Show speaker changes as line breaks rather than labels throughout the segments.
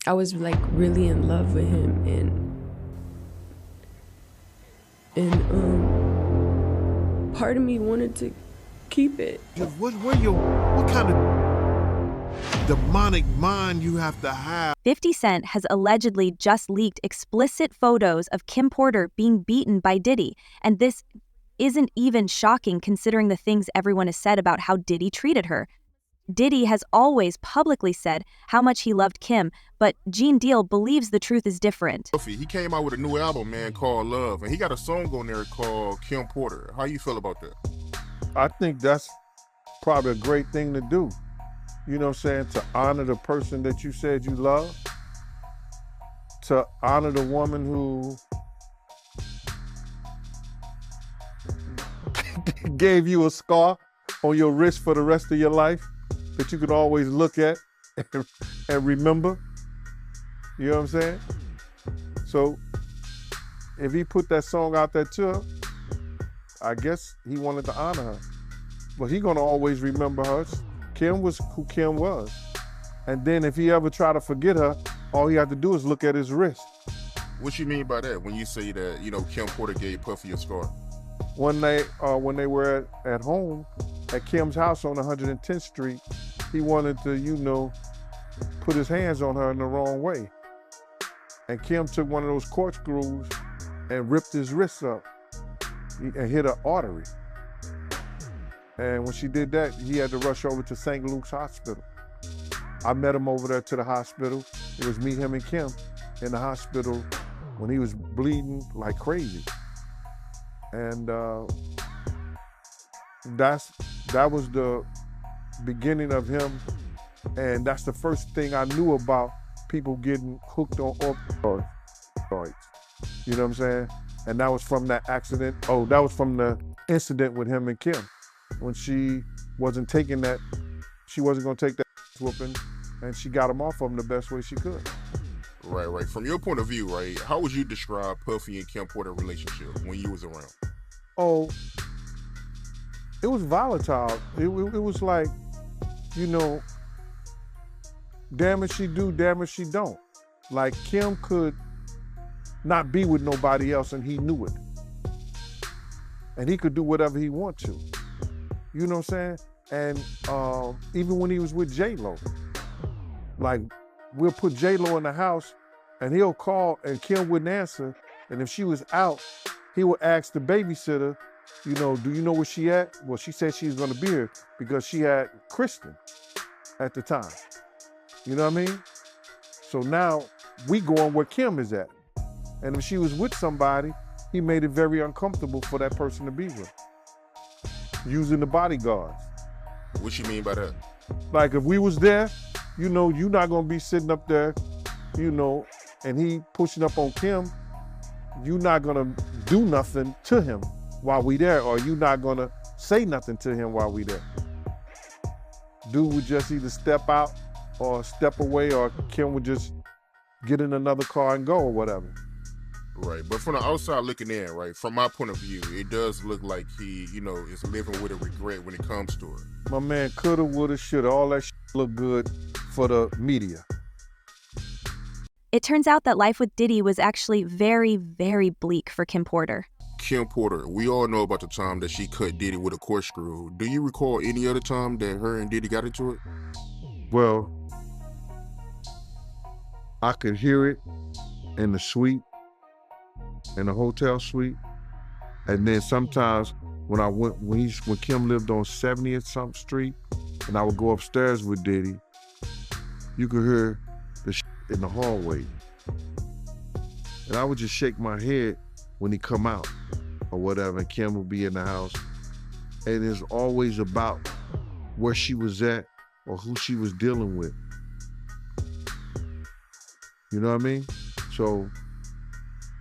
I was like really in love with him, and part of me wanted to keep it.
What kind of demonic mind you have to have?
50 Cent has allegedly just leaked explicit photos of Kim Porter being beaten by Diddy, and this isn't even shocking considering the things everyone has said about how Diddy treated her. Diddy has always publicly said how much he loved Kim, but Gene Deal believes the truth is different.
He came out with a new album, man, called Love, and he got a song on there called Kim Porter. How you feel about that?
I think that's probably a great thing to do. You know what I'm saying? To honor the person that you said you love. To honor the woman who gave you a scar on your wrist for the rest of your life that you could always look at and remember. You know what I'm saying? So if he put that song out there to her, I guess he wanted to honor her. But he gonna always remember her. Kim was who Kim was. And then if he ever try to forget her, all he had to do is look at his wrist.
What you mean by that when you say that, Kim Porter gave Puffy a scar?
One night when they were at home at Kim's house on 110th Street, he wanted to, put his hands on her in the wrong way. And Kim took one of those corkscrews and ripped his wrist up and hit an artery. And when she did that, he had to rush over to St. Luke's Hospital. I met him over there to the hospital. It was me, him, and Kim in the hospital when he was bleeding like crazy. And that was the beginning of him. And that's the first thing I knew about people getting hooked on opioids. You know what I'm saying? And that was from that accident. Oh, that was from the incident with him and Kim. When she wasn't taking that, she wasn't gonna take that whooping, and she got him off of him the best way she could.
Right. From your point of view, right, how would you describe Puffy and Kim Porter relationship when you was around?
Oh, it was volatile. It was like, damn it she do, damn it she don't. Like Kim could not be with nobody else and he knew it. And he could do whatever he want to. You know what I'm saying? And even when he was with J-Lo, like we'll put J-Lo in the house and he'll call and Kim wouldn't answer. And if she was out, he would ask the babysitter, do you know where she at? Well, she said she was gonna be here because she had Kristen at the time. You know what I mean? So now we going where Kim is at. And if she was with somebody, he made it very uncomfortable for that person to be with. Using the bodyguards.
What you mean by that?
Like if we was there, you're not gonna be sitting up there, and he pushing up on Kim, you're not gonna do nothing to him while we there, or you're not gonna say nothing to him while we there. Dude would just either step out or step away, or Kim would just get in another car and go or whatever.
Right, but from the outside looking in, right, from my point of view, it does look like he, is living with a regret when it comes to it.
My man coulda, woulda, shoulda, all that look good for the media.
It turns out that life with Diddy was actually very, very bleak for Kim Porter.
Kim Porter, we all know about the time that she cut Diddy with a corkscrew. Do you recall any other time that her and Diddy got into it?
Well, I could hear it in the suite, in the hotel suite. And then sometimes when Kim lived on 70th something street, and I would go upstairs with Diddy, you could hear the in the hallway. And I would just shake my head when he come out or whatever, and Kim would be in the house. And it's always about where she was at or who she was dealing with. You know what I mean? So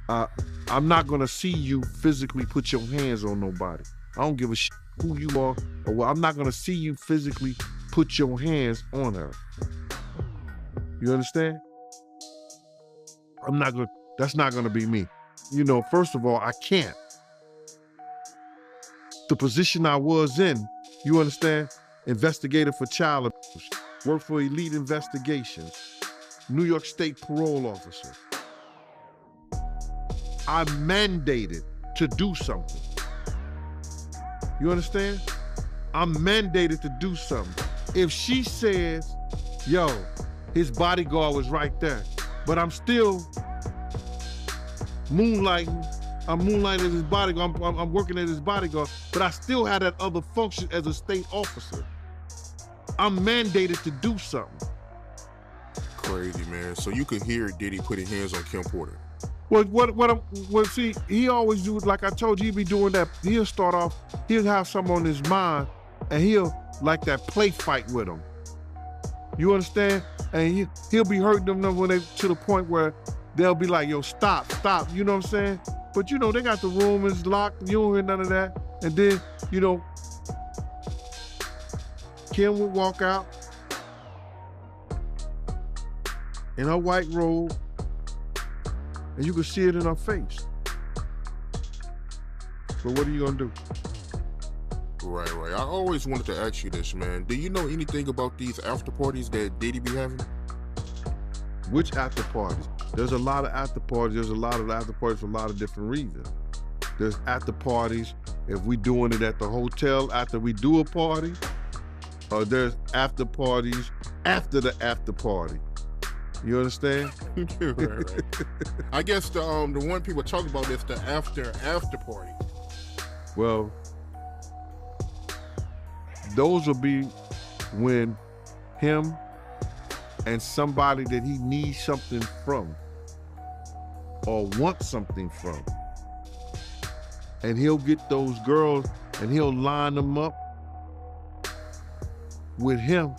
I'm not gonna see you physically put your hands on nobody. I don't give a who you are, or what. I'm not gonna see you physically put your hands on her. You understand? That's not gonna be me. First of all, I can't. The position I was in, you understand? Investigator for child abuse, work for Elite Investigations. New York State parole officer. I'm mandated to do something. You understand? I'm mandated to do something. If she says, yo, his bodyguard was right there, but I'm still moonlighting. I'm moonlighting as his bodyguard. I'm working as his bodyguard, but I still have that other function as a state officer. I'm mandated to do something.
Crazy, man. So you could hear Diddy putting hands on Kim Porter.
Well, see, he always do, like I told you, he be doing that. He'll start off, he'll have something on his mind, and he'll like that play fight with them. You understand? And he'll be hurting them when they to the point where they'll be like, yo, stop. You know what I'm saying? But you know, they got the room is locked. You don't hear none of that. And then, you know, Kim would walk out in her white robe, and you could see it in her face. But what are you gonna do?
Right. I always wanted to ask you this, man. Do you know anything about these after parties that Diddy be having?
Which after parties? There's a lot of after parties. There's a lot of after parties for a lot of different reasons. There's after parties if we doing it at the hotel after we do a party, or there's after parties after the after party. You understand?
right. I guess the one people talk about is the after party.
Well, those will be when him and somebody that he needs something from or wants something from, and he'll get those girls and he'll line them up with him.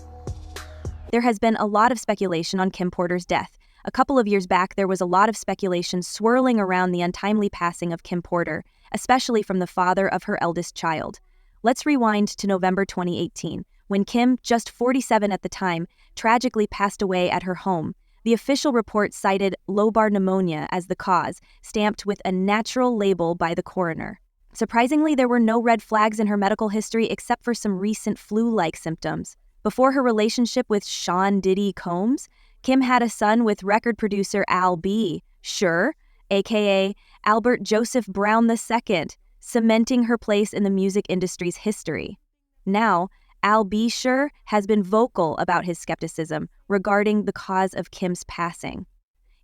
There has been a lot of speculation on Kim Porter's death. A couple of years back, there was a lot of speculation swirling around the untimely passing of Kim Porter, especially from the father of her eldest child. Let's rewind to November 2018, when Kim, just 47 at the time, tragically passed away at her home. The official report cited lobar pneumonia as the cause, stamped with a natural label by the coroner. Surprisingly, there were no red flags in her medical history except for some recent flu-like symptoms. Before her relationship with Sean Diddy Combs, Kim had a son with record producer Al B. Sure, aka Albert Joseph Brown II, cementing her place in the music industry's history. Now, Al B. Sure has been vocal about his skepticism regarding the cause of Kim's passing.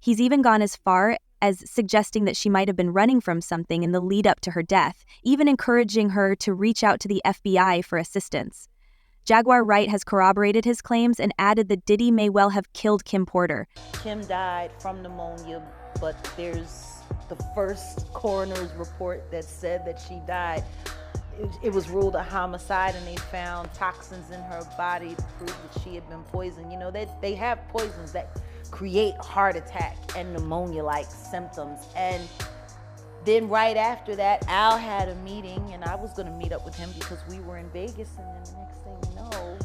He's even gone as far as suggesting that she might have been running from something in the lead up to her death, even encouraging her to reach out to the FBI for assistance. Jaguar Wright has corroborated his claims and added that Diddy may well have killed Kim Porter.
Kim died from pneumonia, but there's the first coroner's report that said that she died. It was ruled a homicide, and they found toxins in her body to prove that she had been poisoned. You know, they have poisons that create heart attack and pneumonia-like symptoms. And then right after that, Al had a meeting, and I was going to meet up with him because we were in Vegas, and then the next thing you know,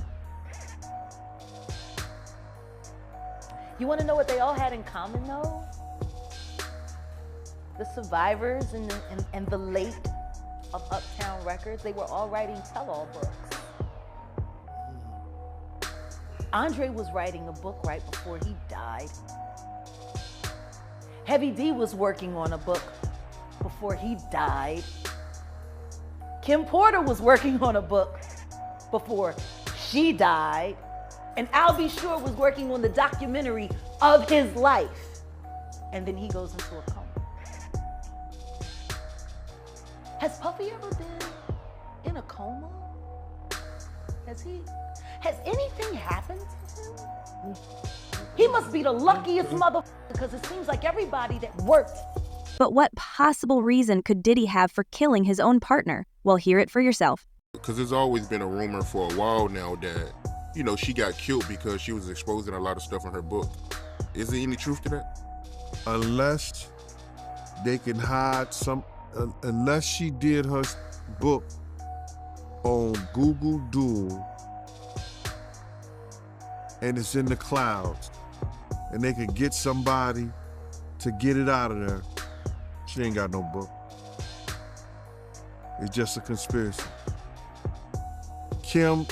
you want to know what they all had in common, though? The survivors and the late of Uptown Records, they were all writing tell-all books. Andre was writing a book right before he died. Heavy D was working on a book before he died. Kim Porter was working on a book before she died. And Al B. Sure was working on the documentary of his life. And then he goes into a coma. Has Puffy ever been in a coma? Has anything happened to him? He must be the luckiest motherfucker, because it seems like everybody that worked.
But what possible reason could Diddy have for killing his own partner? Well, hear it for yourself.
Because there's always been a rumor for a while now that, you know, she got killed because she was exposing a lot of stuff in her book. Is there any truth to that?
Unless they can hide some, unless she did her book on Google Duo and it's in the clouds and they could get somebody to get it out of there, she ain't got no book. It's just a conspiracy. Kim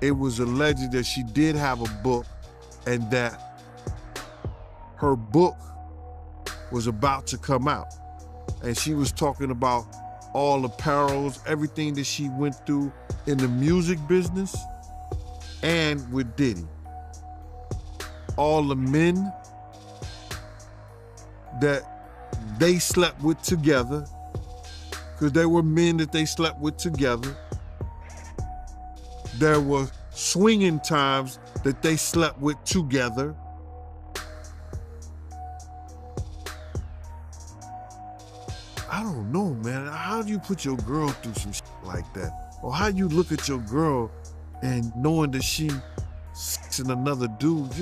it was alleged that she did have a book and that her book was about to come out. And she was talking about all the perils, everything that she went through in the music business and with Diddy. All the men that they slept with together, because there were men that they slept with together. There were swinging times that they slept with together. I don't know, man. How do you put your girl through some shit like that? Or how you look at your girl and knowing that she's in another dude?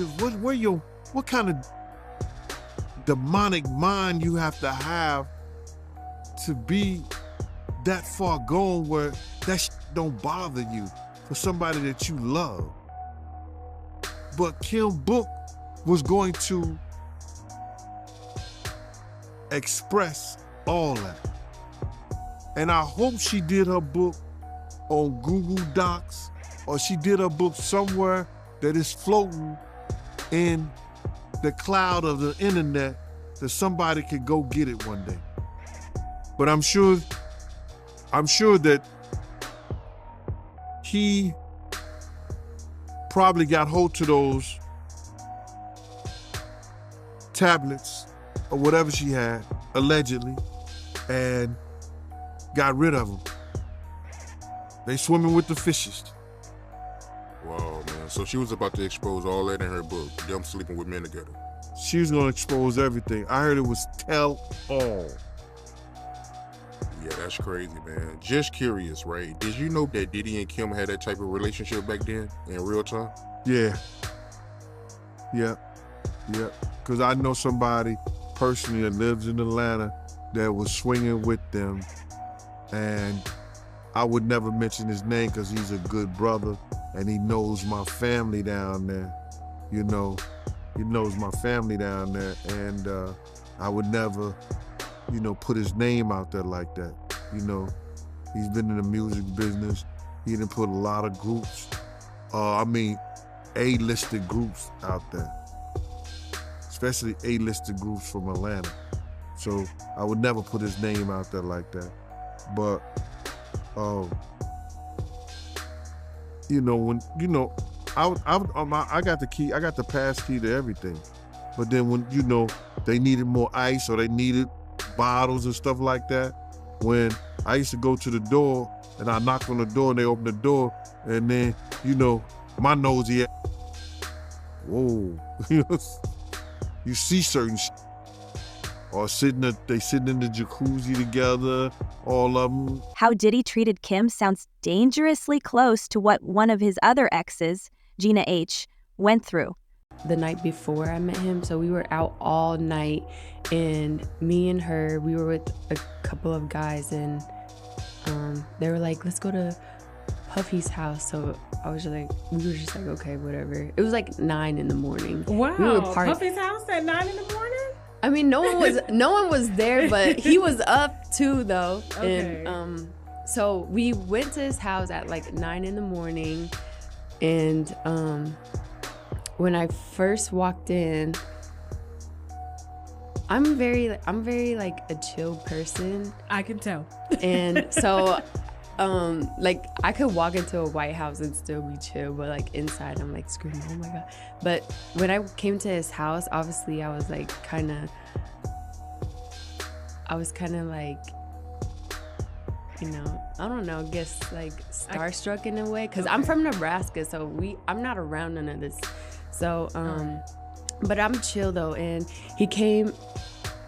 What kind of demonic mind you have to be that far gone where that shit don't bother you for somebody that you love? But Kim Book was going to express all that. And I hope she did her book on Google Docs, or she did her book somewhere that is floating in the cloud of the internet that somebody could go get it one day. But I'm sure that he probably got hold to those tablets or whatever she had, allegedly, and got rid of them. They swimming with the fishes.
Wow, man. So she was about to expose all that in her book, them sleeping with men together.
She was gonna expose everything. I heard it was tell all.
Yeah, that's crazy, man. Just curious, right? Did you know that Diddy and Kim had that type of relationship back then in real time?
Yeah. Because I know somebody personally that lives in Atlanta that was swinging with them, and I would never mention his name because he's a good brother and he knows my family down there. You know, he knows my family down there, and I would never, put his name out there like that. He's been in the music business. He done put a lot of groups, A-listed groups out there, especially A-listed groups from Atlanta. So I would never put his name out there like that. But, I got the key, I got the pass key to everything. But then when, they needed more ice or they needed bottles and stuff like that, when I used to go to the door and I knock on the door and they open the door, and then, my nosy, whoa, you see certain shit. Or they sitting in the jacuzzi together, all of them.
How Diddy treated Kim sounds dangerously close to what one of his other exes, Gina H., went through.
The night before I met him, so we were out all night, and me and her, we were with a couple of guys, and they were like, let's go to Puffy's house. So we were just like, okay, whatever. It was like 9 a.m.
Wow,
we were
Puffy's house at 9 a.m?
I mean, no one was there, but he was up too, though.
Okay.
And so we went to his house at like 9 a.m, and when I first walked in, I'm very like a chill person.
I can tell.
And so like I could walk into a White House and still be chill, but like inside I'm like screaming, oh my God. But when I came to his house, obviously I was kind of like, I don't know, I guess like starstruck in a way, because I'm from Nebraska, so I'm not around none of this. So but I'm chill though. And he came,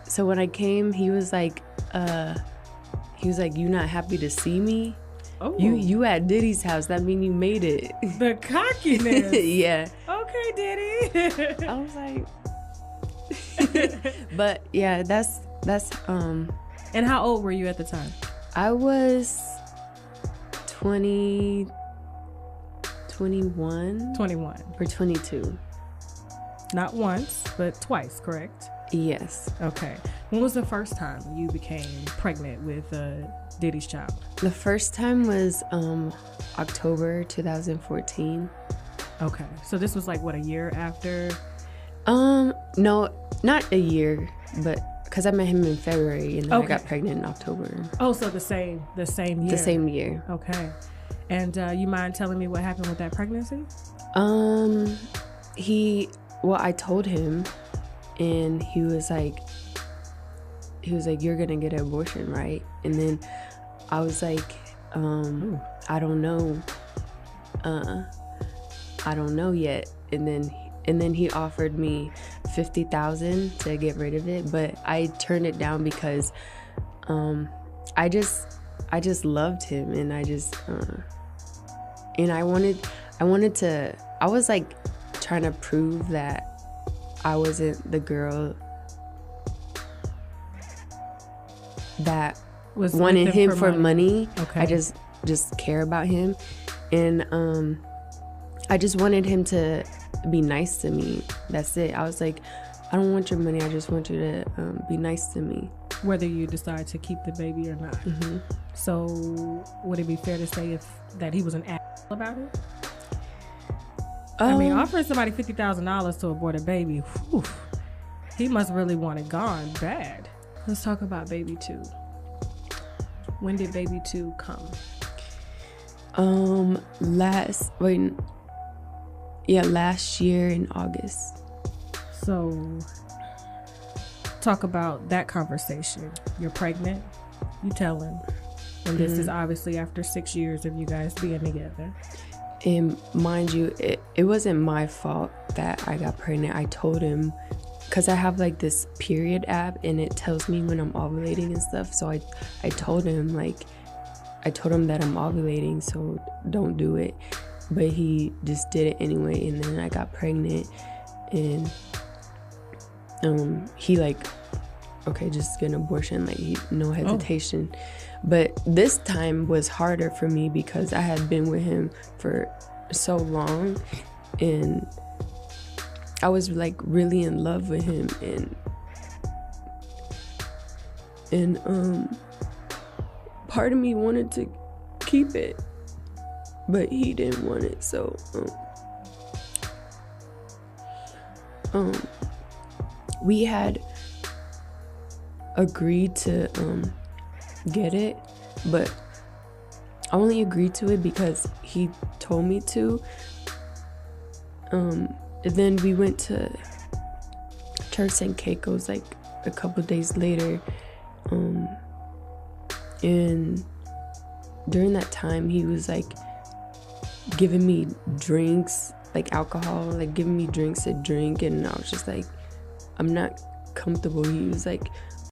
so when I came, he was like, you not happy to see me?
Oh,
you at Diddy's house, that mean you made it.
The cockiness.
Yeah.
Okay, Diddy.
I was like, but yeah, that's
And how old were you at the time?
I was 21 or 22.
Not once, but twice, correct?
Yes.
Okay. When was the first time you became pregnant with Diddy's child?
The first time was October 2014.
Okay, so this was like what, a year after?
No, not a year, but because I met him in February and then I got pregnant in October.
Oh, so the same year.
The same year.
Okay, and you mind telling me what happened with that pregnancy?
I told him, and he was like, you're gonna get an abortion, right? And then I was like, I don't know. I don't know yet. And then he offered me $50,000 to get rid of it, but I turned it down because I just loved him, and I was like trying to prove that I wasn't the girl that wanted him for money.
Okay.
I just care about him, and I just wanted him to be nice to me. That's it. I was like, I don't want your money. I just want you to be nice to me,
whether you decide to keep the baby or not.
Mm-hmm.
So would it be fair to say that he was an ass about it? I mean, offering somebody $50,000 to abort a baby, whew, he must really want it gone bad. Let's talk about baby 2. When did baby 2 come?
Last year in August.
So talk about that conversation. You're pregnant, you tell him, and this is obviously after 6 years of you guys being together.
And mind you, it wasn't my fault that I got pregnant. I told him, because I have like this period app and it tells me when I'm ovulating and stuff. So I told him that I'm ovulating, so don't do it. But he just did it anyway, and then I got pregnant, and he like, okay, just get an abortion, like no hesitation. But this time was harder for me because I had been with him for so long, and I was like really in love with him, and part of me wanted to keep it, but he didn't want it. So we had agreed to get it, but I only agreed to it because he told me to. And then we went to Turks and Caicos like a couple days later, and during that time he was like giving me drinks, like alcohol, like giving me drinks to drink, and I was just like, I'm not comfortable. He was like,